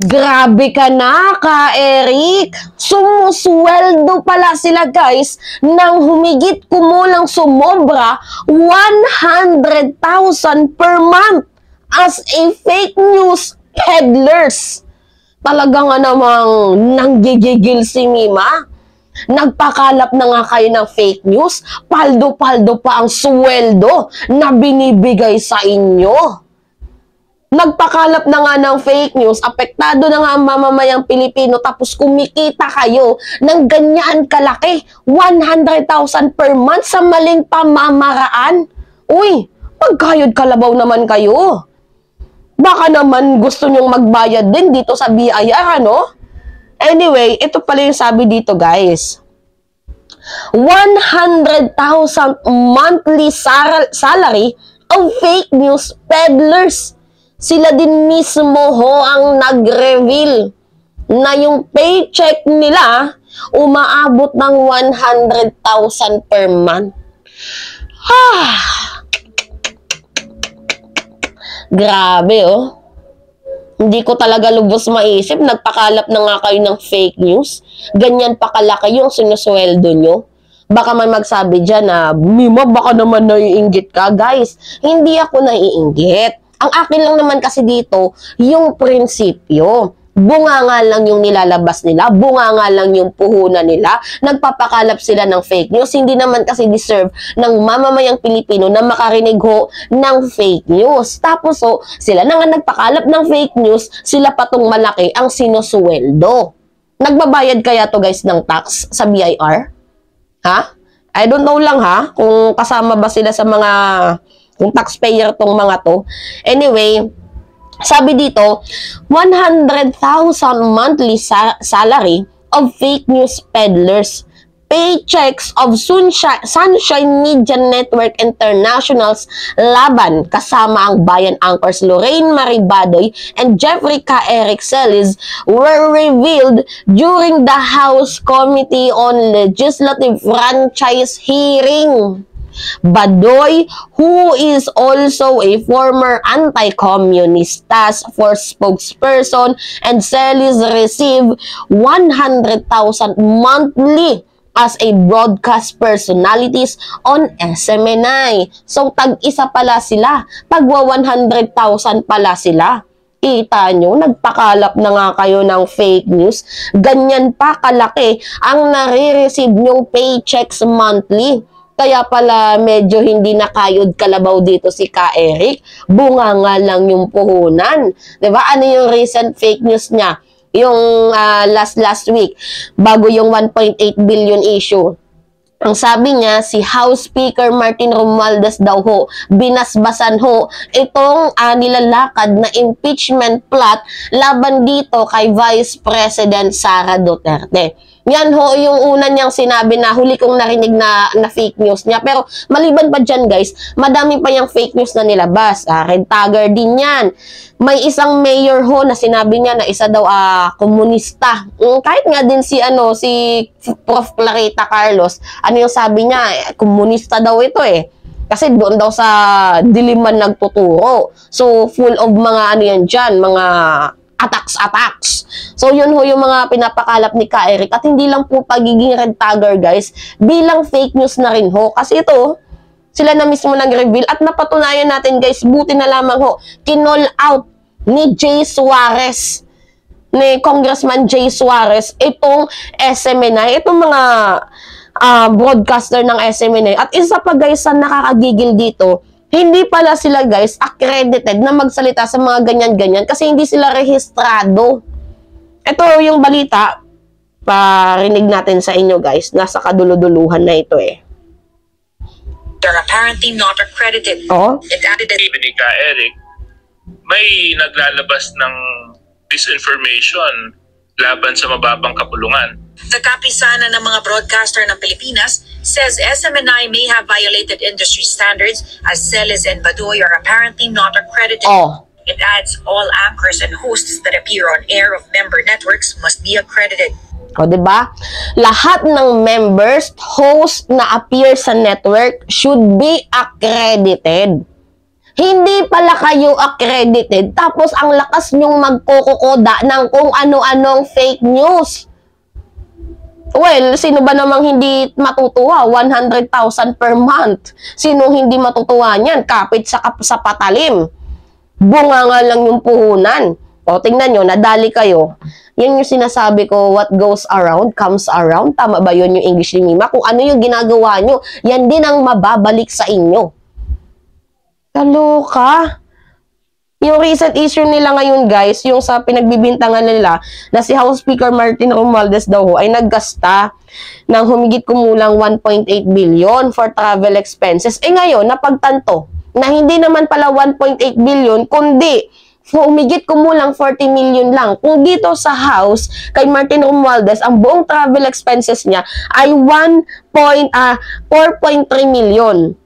Grabe ka na, Ka Eric. Sumusweldo pala sila guys ng humigit kumulang sumobra 100,000 per month as a fake news peddlers. Talaga nga namang nanggigigil si Mima. Nagpakalap na nga kayo ng fake news, paldo-paldo pa ang sweldo na binibigay sa inyo. Nagpakalap na nga ng fake news, apektado na nga ang mamamayang Pilipino, tapos kumikita kayo ng ganyan kalaki, 100,000 per month sa maling pamamaraan. Uy, magkayod kalabaw naman kayo. Baka naman gusto nyong magbayad din dito sa BIR, ano? Anyway, ito pala yung sabi dito, guys. 100,000 monthly salary of fake news peddlers. Sila din mismo ho ang nag-reveal na yung paycheck nila umaabot ng 100,000 per month. Grabe, oh. Hindi ko talaga lubos maisip. Nagpakalap na nga kayo ng fake news. Ganyan pa kalaki yung sinusweldo nyo. Baka may magsabi dyan na, Mima, baka naman naiinggit ka. Guys, hindi ako naiinggit. Ang akin lang naman kasi dito, yung prinsipyo. Bunga nga lang yung nilalabas nila, bunga nga lang yung puhunan nila, nagpapakalap sila ng fake news. Hindi naman kasi deserve ng mamamayang Pilipino na makarinig ho ng fake news. Tapos ho, sila na nga nagpakalap ng fake news, sila patong malaki ang sinusweldo. Nagbabayad kaya to guys ng tax sa BIR? Ha? I don't know lang ha, kung kasama ba sila sa mga... kung taxpayer tong mga to. Anyway, sabi dito, 100,000 monthly salary of fake news peddlers. Paychecks of Sunshine Media Network International's laban kasama ang bayan anchors Lorraine Marie Badoy and Jeffrey K. Eric Celis were revealed during the House Committee on Legislative Franchise hearing. Badoy, who is also a former anti-communist task force spokesperson, and Celis received 100,000 monthly as a broadcast personalities on SMNI. So, tag-isa pala sila. Pagwa 100,000 pala sila. Kita nyo, nagpakalap na nga kayo ng fake news. Ganyan pa kalaki ang nare-receive nyong paychecks monthly. Kaya pala medyo hindi nakayod kalabaw dito si Ka Eric. Bunga nga lang yung puhunan. Diba? Ano yung recent fake news niya? Yung last week, bago yung 1.8 billion issue. Ang sabi niya, si House Speaker Martin Romualdez daw ho, binasbasan ho itong nilalakad na impeachment plot laban dito kay Vice President Sara Duterte. Yan ho yung una niyang sinabi na huli kong narinig na fake news niya. Pero maliban pa dyan guys, madami pa yung fake news na nilabas. Red tagger din yan. May isang mayor ho na sinabi niya na isa daw komunista. Kahit nga din si Prof. Clarita Carlos, ano yung sabi niya, komunista daw ito eh. Kasi doon daw sa Diliman nagtuturo. So full of mga ano yan dyan, mga attacks. So, yun ho yung mga pinapakalap ni Ka Eric. At hindi lang po pagiging red tagger, guys, bilang fake news na rin ho. Kasi ito, sila na mismo nag-reveal. At napatunayan natin, guys, buti na lamang ho, kinall out ni Jay Suarez, ni Congressman Jay Suarez, itong SMNI, itong mga broadcaster ng SMNI. At isa pa, guys, sa nakakagigil dito, hindi pala sila guys accredited na magsalita sa mga ganyan-ganyan kasi hindi sila rehistrado. Ito yung balita, parinig natin sa inyo guys, nasa kaduluduluhan na ito eh. They're apparently not accredited. Oh? It added that Ni Ka Eric, may naglalabas ng disinformation laban sa mababang kapulungan. the kapisana ng mga broadcaster ng Pilipinas says SMNI may have violated industry standards as Celis and Badoy are apparently not accredited. Oh. It adds all anchors and hosts that appear on air of member networks must be accredited. O, diba? Lahat ng members, host na appear sa network should be accredited. Hindi pala kayo accredited, tapos ang lakas nyong magkukukoda ng kung ano-anong fake news. Well, sino ba namang hindi matutuwa? 100,000 per month. Sino hindi matutuwa niyan? Kapit sa patalim. Bunga nga lang yung puhunan. O, tingnan nyo, nadali kayo. Yan yung sinasabi ko, what goes around, comes around. Tama ba yun yung English ni Mima? Kung ano yung ginagawa nyo, yan din ang mababalik sa inyo. Kaloka. Yung recent issue nila ngayon, guys, yung sa pinagbibintangan nila na si House Speaker Martin Romualdez daw ay naggasta ng humigit kumulang 1.8 billion for travel expenses. Eh ngayon, napagtanto na hindi naman pala 1.8 billion, kundi humigit kumulang 40 million lang. Kung dito sa House, kay Martin Romualdez, ang buong travel expenses niya ay 4.3 million.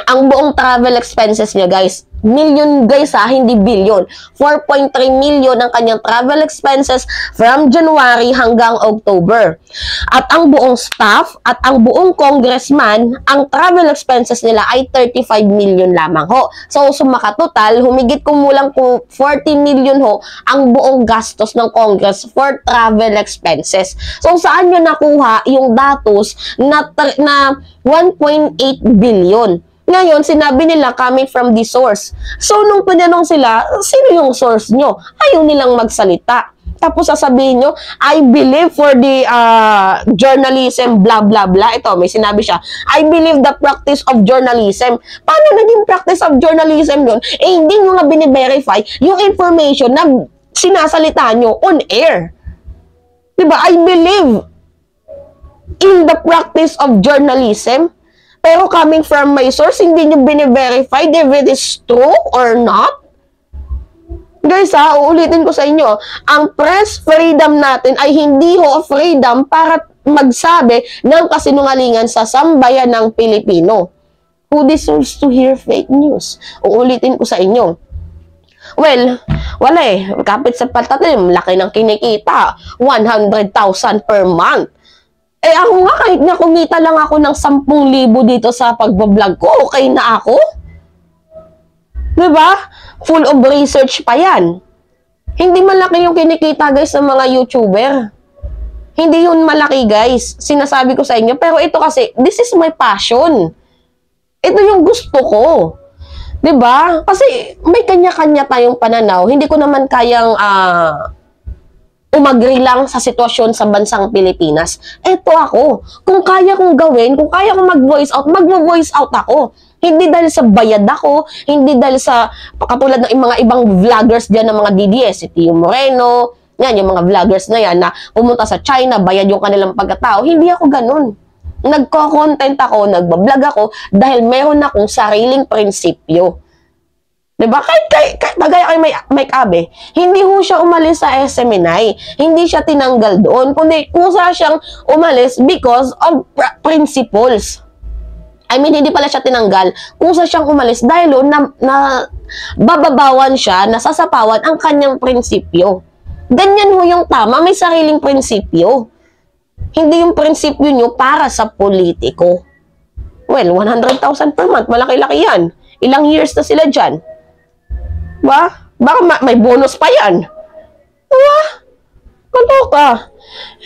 Ang buong travel expenses niya, guys. Million, guys, hindi billion. 4.3 million ang kanyang travel expenses from January hanggang October. At ang buong staff at ang buong congressman, ang travel expenses nila ay 35 million lamang ho. So, sumakatotal, humigit kumulang 40 million ho ang buong gastos ng Congress for travel expenses. So, saan nyo nakuha yung datos na 1.8 billion? Ngayon, sinabi nila coming from the source. So, nung tinanong sila, sino yung source nyo? Ayaw nilang magsalita. Tapos sasabihin nyo, I believe for the journalism, blah, blah, blah. Ito, may sinabi siya, I believe the practice of journalism. Paano naging practice of journalism yun? Eh, hindi nyo nga bine-verify yung information na sinasalita nyo on air. Diba? I believe in the practice of journalism. Pero coming from my source, hindi nyo bine-verify if it is true or not. Guys, uulitin ko sa inyo, ang press freedom natin ay hindi ho freedom para magsabi ng kasinungalingan sa sambayan ng Pilipino. Who deserves to hear fake news? Uulitin ko sa inyo. Well, wala eh. Kapit sa patalim, laki ng kinikita. 100,000 per month. Eh ako nga, kahit nga kumita lang ako ng 10,000 dito sa pagbablog ko, okay na ako. Diba? Full of research pa yan. Hindi malaki yung kinikita, guys, ng mga YouTuber. Hindi yun malaki, guys. Sinasabi ko sa inyo. Pero ito kasi, this is my passion. Ito yung gusto ko. Diba? Kasi may kanya-kanya tayong pananaw. Hindi ko naman kayang umagri lang sa sitwasyon sa bansang Pilipinas. Eto ako. Kung kaya kong gawin, kung kaya kong mag-voice out, mag-voice out ako. Hindi dahil sa bayad ako, hindi dahil sa katulad ng mga ibang vloggers dyan ng mga DDS, si Tio Moreno, yan, yung mga vloggers na yan na pumunta sa China, bayad yung kanilang pagkatao. Hindi ako ganun. Nagko-content ako, nagbablog ako dahil meron akong sariling prinsipyo. Diba? Kahit kagaya kay Mike Abe, hindi ho siya umalis sa SMNI. Hindi siya tinanggal doon. Kundi kusa siyang umalis because of principles. I mean, hindi pala siya tinanggal. Kusa siyang umalis dahil na bababawan siya, nasasapawan ang kanyang prinsipyo. Ganyan ho yung tama. May sariling prinsipyo. Hindi yung prinsipyo nyo para sa politiko. Well, 100,000 per month. Malaki-laki yan. Ilang years na sila dyan. Ba? Baka may bonus pa yan. Diba? Kaloka.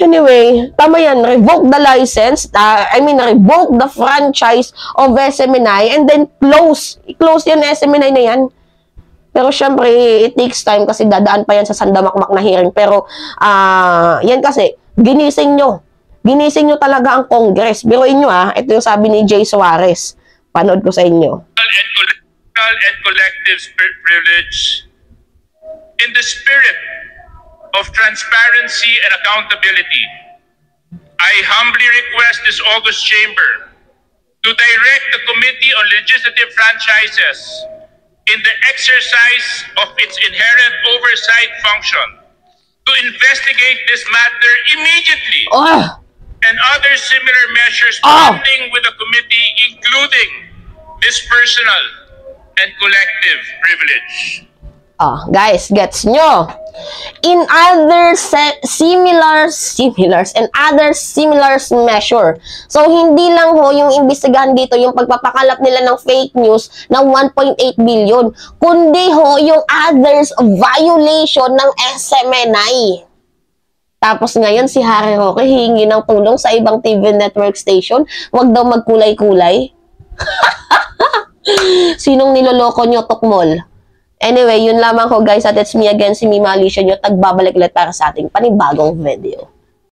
Anyway, tama yan. Revoke the license. Revoke the franchise of SMNI and then close. I-close yan SMNI na yan. Pero syempre, it takes time kasi dadaan pa yan sa sandamakmak na hearing. Pero, yan kasi, ginising nyo. Ginising nyo talaga ang Congress. Biruin nyo ito yung sabi ni Jay Suarez. Panood ko sa inyo. And collective privilege in the spirit of transparency and accountability, I humbly request this August Chamber to direct the Committee on Legislative Franchises in the exercise of its inherent oversight function to investigate this matter immediately and other similar measures pending with the committee, including this personal and collective privilege. Oh, guys, gets nyo? In other similars and other similars measure. So, hindi lang ho yung imbestigahan dito, yung pagpapakalap nila ng fake news ng 1.8 billion, kundi ho yung others violation ng SMNI. Tapos ngayon, si Harry Roque hihingi ng tulong sa ibang TV network station. Wag daw magkulay-kulay. Sinong niloloko nyo, Tukmol? Anyway, yun lamang ho guys, at it's me again, si Mima Alicia nyo, tagbabalik ulit para sa ating panibagong video.